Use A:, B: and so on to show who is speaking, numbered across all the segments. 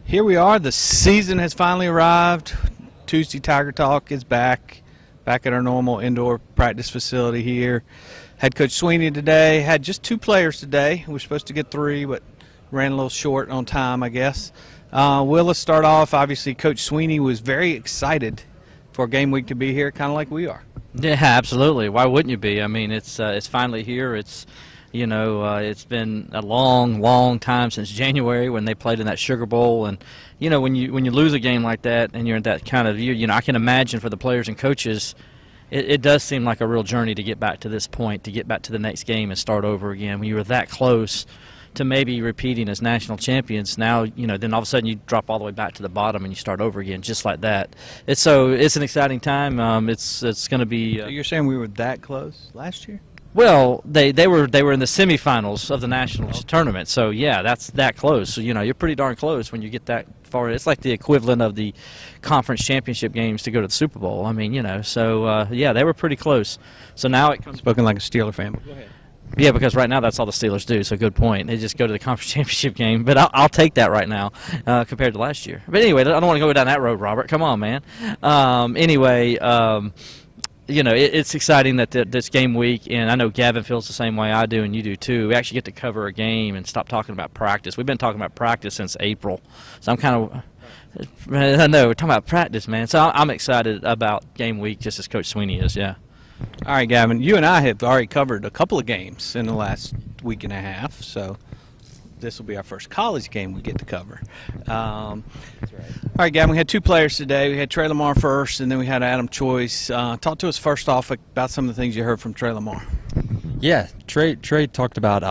A: Here we are. The season has finally arrived. Tuesday Tiger Talk is back at our normal indoor practice facility here. Head Coach Sweeney today. Had just 2 players today. We were supposed to get 3, but ran a little short on time, I guess. Let's start off. Obviously, Coach Sweeney was very excited for game week to be here, kind of like we are.
B: Yeah, absolutely. Why wouldn't you be? I mean, it's finally here. It's it's been a long time since January when they played in that Sugar Bowl, and when you lose a game like that and you're in that kind of I can imagine for the players and coaches, it does seem like a real journey to get back to this point, to get back to the next game and start over again. When you were that close to maybe repeating as national champions, now then all of a sudden you drop all the way back to the bottom and you start over again just like that. It's an exciting time. It's going to be.
A: So you're saying we were that close last year?
B: Well, they were in the semifinals of the national tournament, so yeah, that's that close. So you're pretty darn close when you get that far. It's like the equivalent of the conference championship games to go to the Super Bowl. I mean, so yeah, they were pretty close. So now it comes.
A: Spoken like a Steeler fan. Go ahead.
B: Yeah, because right now that's all the Steelers do, so good point. They just go to the conference championship game, but I'll take that right now compared to last year. But anyway, I don't want to go down that road, Robert. Come on, man. It's exciting that this game week, and I know Gavin feels the same way I do, and you do too. We actually get to cover a game and stop talking about practice. We've been talking about practice since April, so I'm kind of – I know, we're talking about practice, man. So I'm excited about game week just as Coach Sweeney is, yeah.
A: All right, Gavin, you and I have already covered a couple of games in the last week and a half, so this will be our first college game we get to cover.
B: That's right.
A: All right, Gavin, we had 2 players today. We had Trey Lamar first, and then we had Adam Choice. Talk to us first off about some of the things you heard from Trey Lamar.
C: Yeah, Trey talked about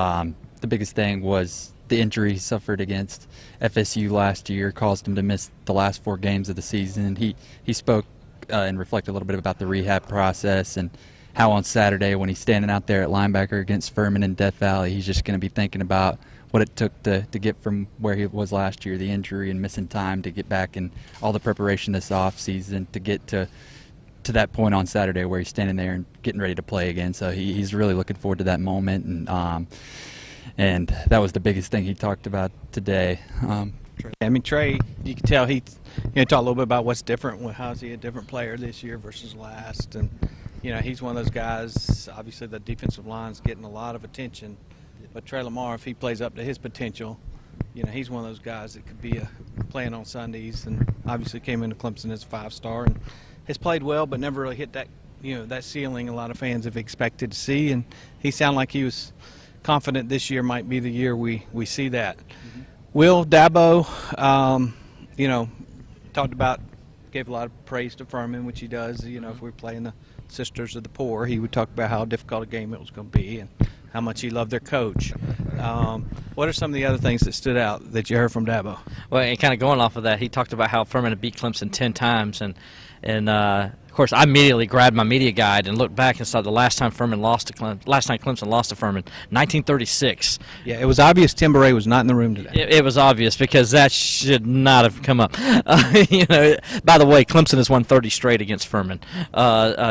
C: the biggest thing was the injury he suffered against FSU last year, caused him to miss the last 4 games of the season. He spoke and reflected a little bit about the rehab process and how on Saturday when he's standing out there at linebacker against Furman in Death Valley, he's just going to be thinking about what it took to get from where he was last year, the injury and missing time to get back, and all the preparation this off season to get to that point on Saturday where he's standing there and getting ready to play again. So he's really looking forward to that moment, and that was the biggest thing he talked about today.
A: I mean, Trey, you can tell he talk a little bit about what's different. How is he a different player this year versus last? And he's one of those guys. Obviously, the defensive line's getting a lot of attention, but Trey Lamar, if he plays up to his potential, he's one of those guys that could be playing on Sundays. And obviously, came into Clemson as a 5-star and has played well, but never really hit that that ceiling a lot of fans have expected to see. And he sounded like he was confident this year might be the year we see that. Mm-hmm. Will Dabo, talked about, gave a lot of praise to Furman, which he does. If we're playing the Sisters of the Poor, he would talk about how difficult a game it was going to be and how much he loved their coach. What are some of the other things that stood out that you heard from Dabo?
B: Well, and kind of going off of that, he talked about how Furman had beat Clemson 10 times, and of course, I immediately grabbed my media guide and looked back and saw the last time Clemson lost to Furman, 1936.
A: Yeah, it was obvious Tim Beret was not in the room today.
B: It was obvious because that should not have come up. By the way, Clemson has won 30 straight against Furman,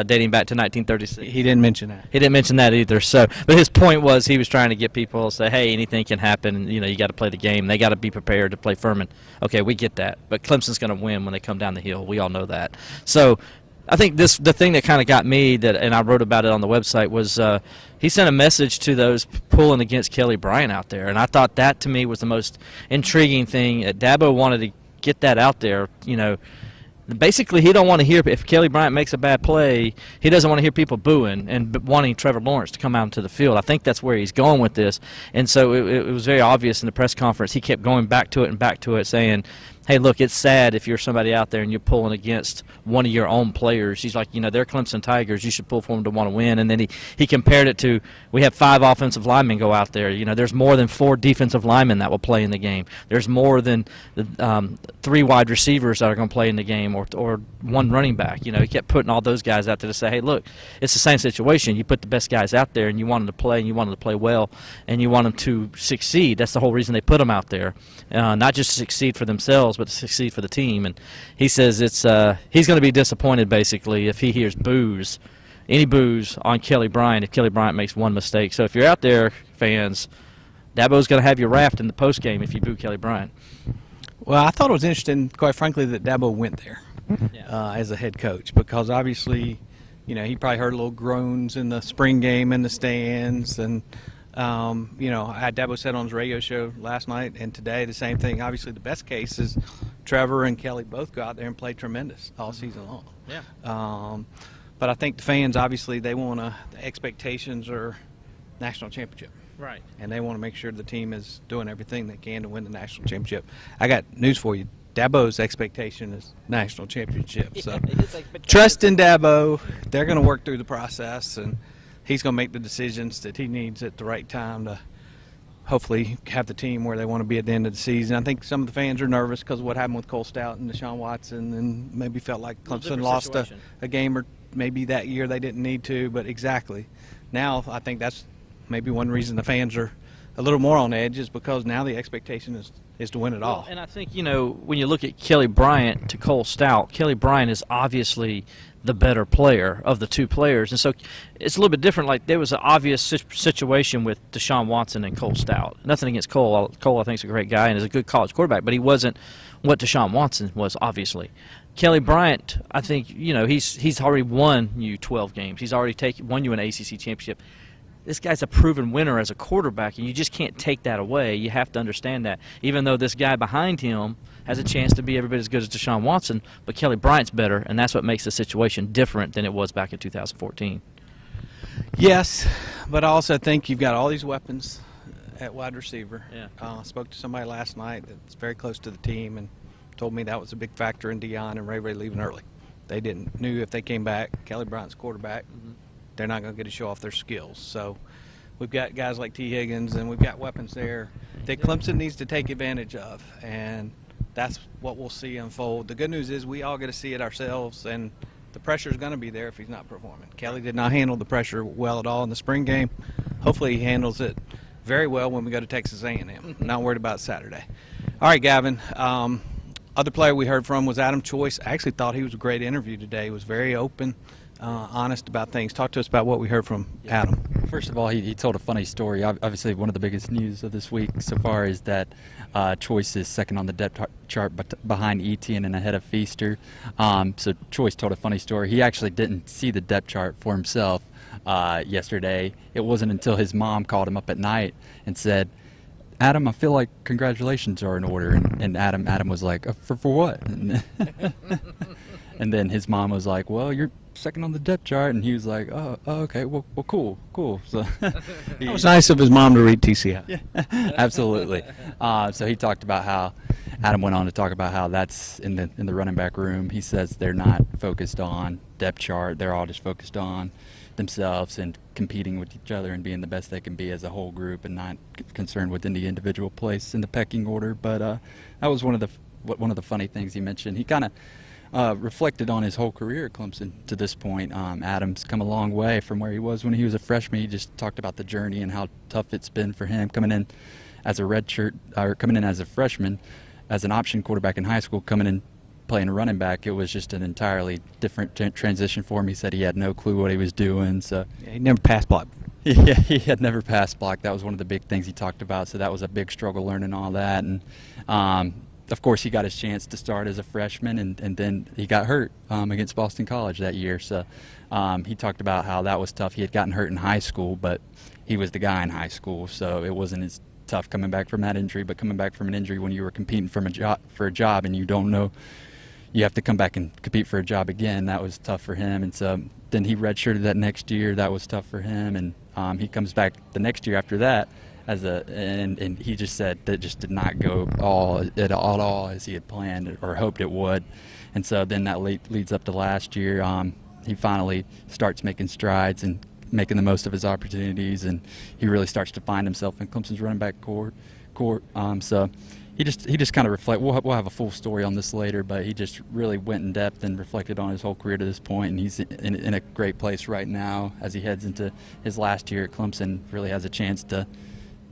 B: dating back to 1936.
A: He didn't mention that.
B: He didn't mention that either. So, but his point was he was trying to get people to say, hey, anything can happen. And, you got to play the game. They got to be prepared to play Furman. Okay, we get that. But Clemson's going to win when they come down the hill. We all know that. So I think the thing that kind of got me, and I wrote about it on the website, was he sent a message to those pulling against Kelly Bryant out there, and I thought that to me was the most intriguing thing. Dabo wanted to get that out there. Basically, he don't want to hear, if Kelly Bryant makes a bad play, he doesn't want to hear people booing and wanting Trevor Lawrence to come out into the field. I think that's where he's going with this, and so it was very obvious in the press conference. He kept going back to it, saying, hey, look, it's sad if you're somebody out there and you're pulling against one of your own players. He's like, they're Clemson Tigers. You should pull for them to want to win. And then he compared it to, we have 5 offensive linemen go out there. There's more than 4 defensive linemen that will play in the game. There's more than 3 wide receivers that are going to play in the game, or 1 running back. He kept putting all those guys out there to say, hey, look, it's the same situation. You put the best guys out there, and you want them to play, and you want them to play well, and you want them to succeed. That's the whole reason they put them out there, not just to succeed for themselves, but to succeed for the team. And he says he's going to be disappointed basically if he hears any boos on Kelly Bryant if Kelly Bryant makes 1 mistake. So if you're out there, fans, Dabo's going to have you wrapped in the post game if you boo Kelly Bryant.
A: Well, I thought it was interesting, quite frankly, that Dabo went there as a head coach, because obviously, he probably heard little groans in the spring game in the stands, and Dabo said on his radio show last night and today the same thing. Obviously, the best case is Trevor and Kelly both go out there and play tremendous all season long.
B: Yeah.
A: But I think the fans, obviously, they want the expectations are national championship.
B: Right.
A: And they want to make sure the team is doing everything they can to win the national championship. I got news for you. Dabo's expectation is national championship. So trust in Dabo. They're going to work through the process, and he's going to make the decisions that he needs at the right time to hopefully have the team where they want to be at the end of the season. I think some of the fans are nervous because of what happened with Cole Stout and Deshaun Watson, and maybe felt like Clemson lost a game or maybe that year they didn't need to, but exactly. Now I think that's maybe one reason the fans are a little more on edge, is because now the expectation is to win it all.
B: And I think, when you look at Kelly Bryant to Cole Stout, Kelly Bryant is obviously the better player of the two players. And so it's a little bit different. Like, there was an obvious situation with Deshaun Watson and Cole Stout. Nothing against Cole. Cole, I think, is a great guy and is a good college quarterback, but he wasn't what Deshaun Watson was, obviously. Kelly Bryant, I think, he's already won you 12 games. He's already won you an ACC championship. This guy's a proven winner as a quarterback, and you just can't take that away. You have to understand that. Even though this guy behind him has a chance to be every bit as good as Deshaun Watson, but Kelly Bryant's better, and that's what makes the situation different than it was back in 2014.
A: Yes, but I also think you've got all these weapons at wide receiver.
B: Yeah.
A: Spoke to somebody last night that's very close to the team and told me that was a big factor in Deion and Ray leaving early. They knew if they came back, Kelly Bryant's quarterback, they're not going to get to show off their skills. So we've got guys like T. Higgins, and we've got weapons there that Clemson needs to take advantage of, and that's what we'll see unfold. The good news is we all get to see it ourselves, and the pressure is going to be there if he's not performing. Kelly did not handle the pressure well at all in the spring game. Hopefully he handles it very well when we go to Texas A&M. Not worried about Saturday. All right, Gavin. Other player we heard from was Adam Choice. I actually thought he was a great interview today. He was very open, honest about things. Talk to us about what we heard from Adam.
C: First of all, he told a funny story. Obviously, one of the biggest news of this week so far is that Choice is second on the depth chart behind Etienne and ahead of Feaster. So Choice told a funny story. He actually didn't see the depth chart for himself yesterday. It wasn't until his mom called him up at night and said, "Adam, I feel like congratulations are in order." And Adam was like, for what? And then his mom was like, "Well, you're second on the depth chart." And he was like, oh okay, well, cool. So
A: it was nice of his mom to read TCI.
C: Yeah, absolutely. So he talked about how Adam went on to talk about how that's in the running back room. He says they're not focused on depth chart. They're all just focused on themselves and competing with each other and being the best they can be as a whole group, and not concerned with any individual place in the pecking order. But that was one of the funny things he mentioned. He kind of reflected on his whole career at Clemson to this point. Adam's come a long way from where he was when he was a freshman. He just talked about the journey and how tough it's been for him coming in as a redshirt, or coming in as a freshman, as an option quarterback in high school, coming in playing running back. It was just an entirely different transition for him. He said he had no clue what he was doing. So
A: yeah, he never passed block.
C: Yeah, he had never passed block. That was one of the big things he talked about. So that was a big struggle learning all that. And of course, he got his chance to start as a freshman, and then he got hurt against Boston College that year. So he talked about how that was tough. He had gotten hurt in high school, but he was the guy in high school, so it wasn't as tough coming back from that injury. But coming back from an injury when you were competing for a job and you don't know you have to come back and compete for a job again, that was tough for him. And so then he redshirted that next year. That was tough for him, and he comes back the next year after that and he just said that just did not go all as he had planned or hoped it would. And so then that leads up to last year. He finally starts making strides and making the most of his opportunities, and he really starts to find himself in Clemson's running back court. So he just kind of reflect. We'll have a full story on this later, but he just really went in depth and reflected on his whole career to this point, and he's in a great place right now as he heads into his last year at Clemson. Really has a chance to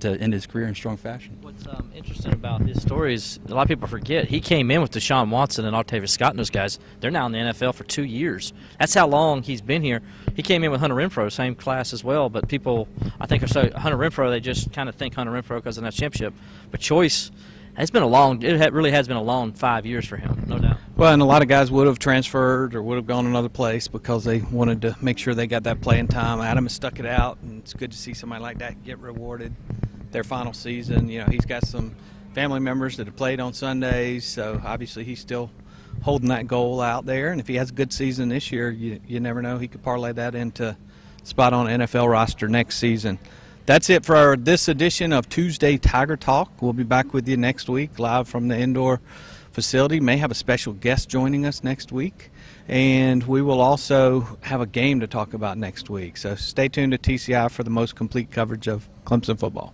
C: end his career in strong fashion.
B: What's interesting about his story is a lot of people forget he came in with Deshaun Watson and Octavius Scott and those guys. They're now in the NFL for 2 years. That's how long he's been here. He came in with Hunter Renfrow, same class as well, but people, I think, are so Hunter Renfrow, they just kind of think Hunter Renfrow because of that championship. But Choice It's been a long. Really has been a long 5 years for him, no doubt.
A: Well, and a lot of guys would have transferred or would have gone another place because they wanted to make sure they got that playing time. Adam has stuck it out, and it's good to see somebody like that get rewarded their final season. You know, he's got some family members that have played on Sundays, so obviously he's still holding that goal out there. And if he has a good season this year, you never know. He could parlay that into spot on NFL roster next season. That's it for this edition of Tuesday Tiger Talk. We'll be back with you next week live from the indoor facility. May have a special guest joining us next week, and we will also have a game to talk about next week. So stay tuned to TCI for the most complete coverage of Clemson football.